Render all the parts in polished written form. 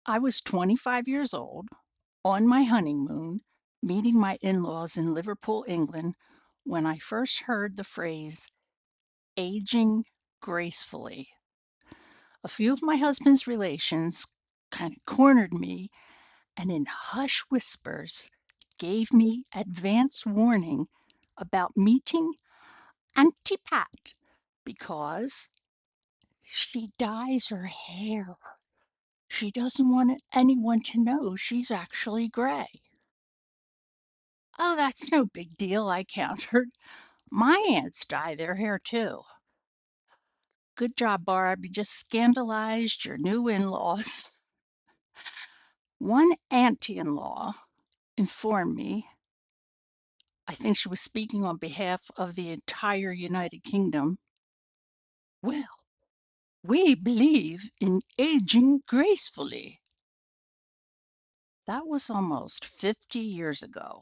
I was 25 years old, on my honeymoon, meeting my in laws in Liverpool, England, when I first heard the phrase aging gracefully. A few of my husband's relations kind of cornered me and, in hush whispers, gave me advance warning about meeting Auntie Pat because she dyes her hair. She doesn't want anyone to know she's actually gray. Oh, that's no big deal, I countered. My aunts dye their hair too. Good job, Barb. You just scandalized your new in laws. One auntie-in-law informed me, I think she was speaking on behalf of the entire United Kingdom. Well, we believe in aging gracefully. That was almost 50 years ago,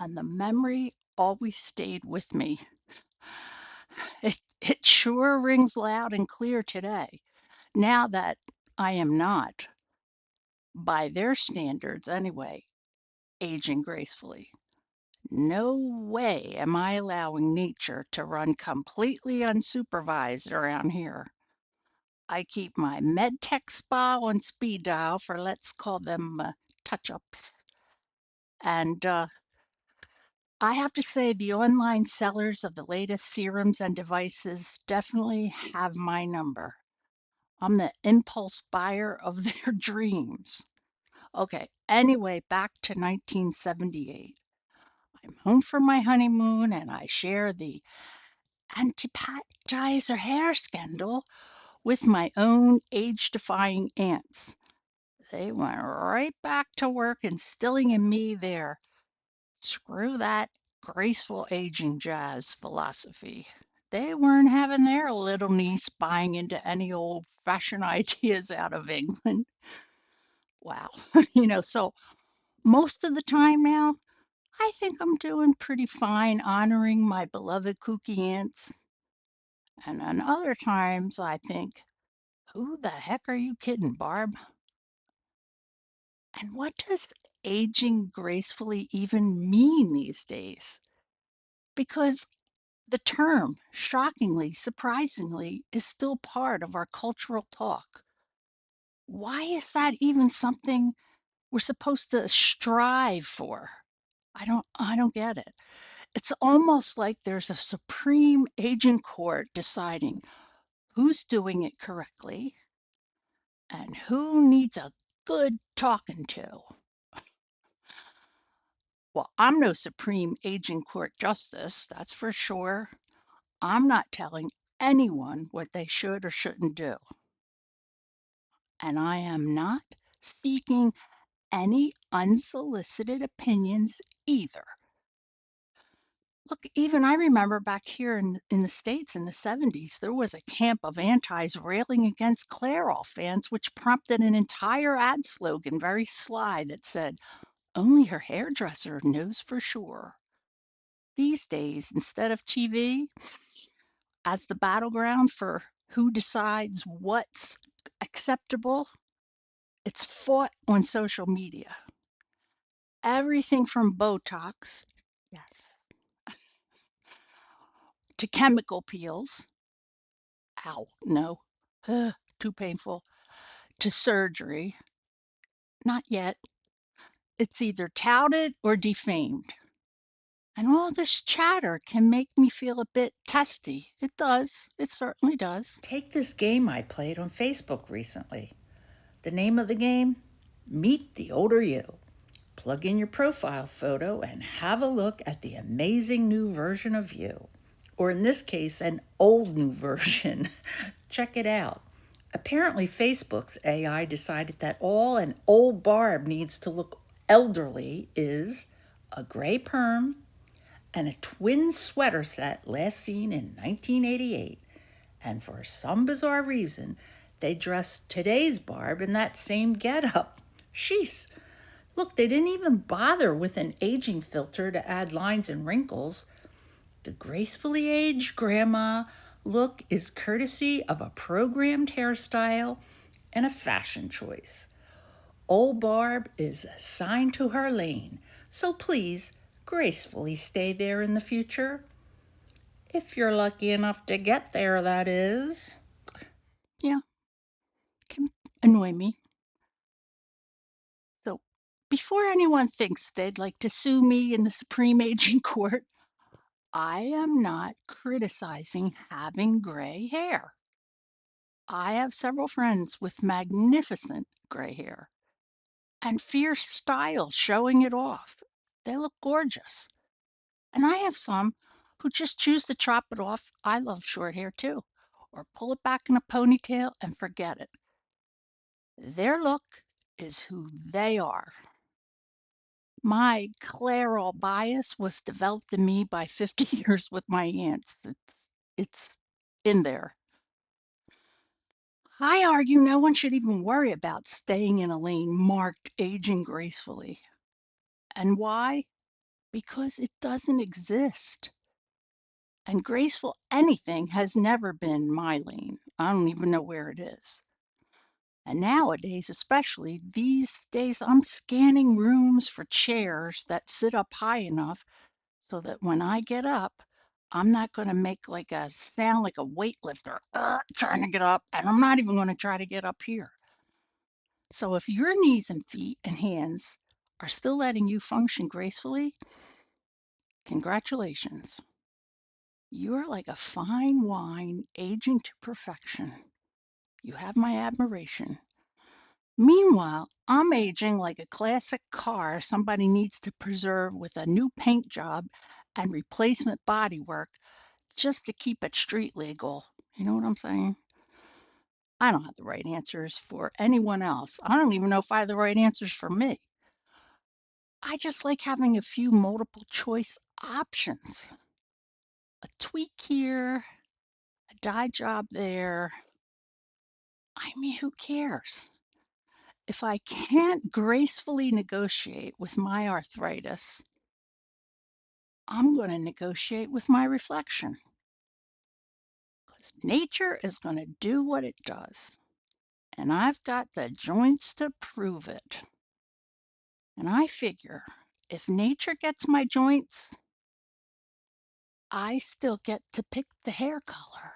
and the memory always stayed with me. It sure rings loud and clear today, now that I am not, by their standards anyway, aging gracefully. No way am I allowing nature to run completely unsupervised around here. I keep my medtech spa on speed dial for, let's call them, touch-ups. And I have to say, the online sellers of the latest serums and devices definitely have my number. I'm the impulse buyer of their dreams. Okay, anyway, back to 1978. I'm home for my honeymoon and I share the anti-patizer hair scandal with my own age-defying aunts. They went right back to work instilling in me their screw that graceful aging jazz philosophy. They weren't having their little niece buying into any old fashioned ideas out of England. Wow. So most of the time now, I think I'm doing pretty fine honoring my beloved kooky aunts. And on other times, I think, who the heck are you kidding, Barb? And what does aging gracefully even mean these days? Because the term, shockingly, surprisingly, is still part of our cultural talk. Why is that even something we're supposed to strive for? I don't get it. It's almost like there's a supreme aging court deciding who's doing it correctly and who needs a good talking to. Well, I'm no supreme aging court justice, that's for sure. I'm not telling anyone what they should or shouldn't do. And I am not seeking any unsolicited opinions either. Look, even I remember back here in the States in the 70s, there was a camp of antis railing against Clairol fans, which prompted an entire ad slogan, very sly, that said, only her hairdresser knows for sure. These days, instead of TV as the battleground for who decides what's acceptable, it's fought on social media. Everything from Botox, yes, to chemical peels. Ow, no, too painful. To surgery, not yet. It's either touted or defamed. And all this chatter can make me feel a bit testy. It does. It certainly does. Take this game I played on Facebook recently. The name of the game? Meet the Older You. Plug in your profile photo and have a look at the amazing new version of you. Or in this case, an old new version. Check it out. Apparently, Facebook's AI decided that all an old Barb needs to look elderly is a gray perm and a twin sweater set last seen in 1988. And for some bizarre reason, they dressed today's Barb in that same getup. Sheesh. Look, they didn't even bother with an aging filter to add lines and wrinkles. The gracefully aged grandma look is courtesy of a programmed hairstyle and a fashion choice. Old Barb is assigned to her lane, so please gracefully stay there in the future. If you're lucky enough to get there, that is. Yeah, can annoy me. So before anyone thinks they'd like to sue me in the Supreme Aging Court, I am not criticizing having gray hair. I have several friends with magnificent gray hair and fierce style showing it off. They look gorgeous. And I have some who just choose to chop it off. I love short hair too, or pull it back in a ponytail and forget it. Their look is who they are. My Clairol bias was developed in me by 50 years with my aunts. It's in there. I argue no one should even worry about staying in a lane marked aging gracefully. And why? Because it doesn't exist. And graceful anything has never been my lane. I don't even know where it is. And nowadays, especially these days, I'm scanning rooms for chairs that sit up high enough so that when I get up, I'm not going to make like a sound like a weightlifter trying to get up, and I'm not even going to try to get up here. So if your knees and feet and hands are still letting you function gracefully, congratulations. You're like a fine wine aging to perfection. You have my admiration. Meanwhile, I'm aging like a classic car somebody needs to preserve with a new paint job and replacement bodywork just to keep it street legal. You know what I'm saying? I don't have the right answers for anyone else. I don't even know if I have the right answers for me. I just like having a few multiple choice options. A tweak here, a dye job there. I mean, who cares? If I can't gracefully negotiate with my arthritis, I'm going to negotiate with my reflection because nature is going to do what it does. And I've got the joints to prove it. And I figure if nature gets my joints, I still get to pick the hair color.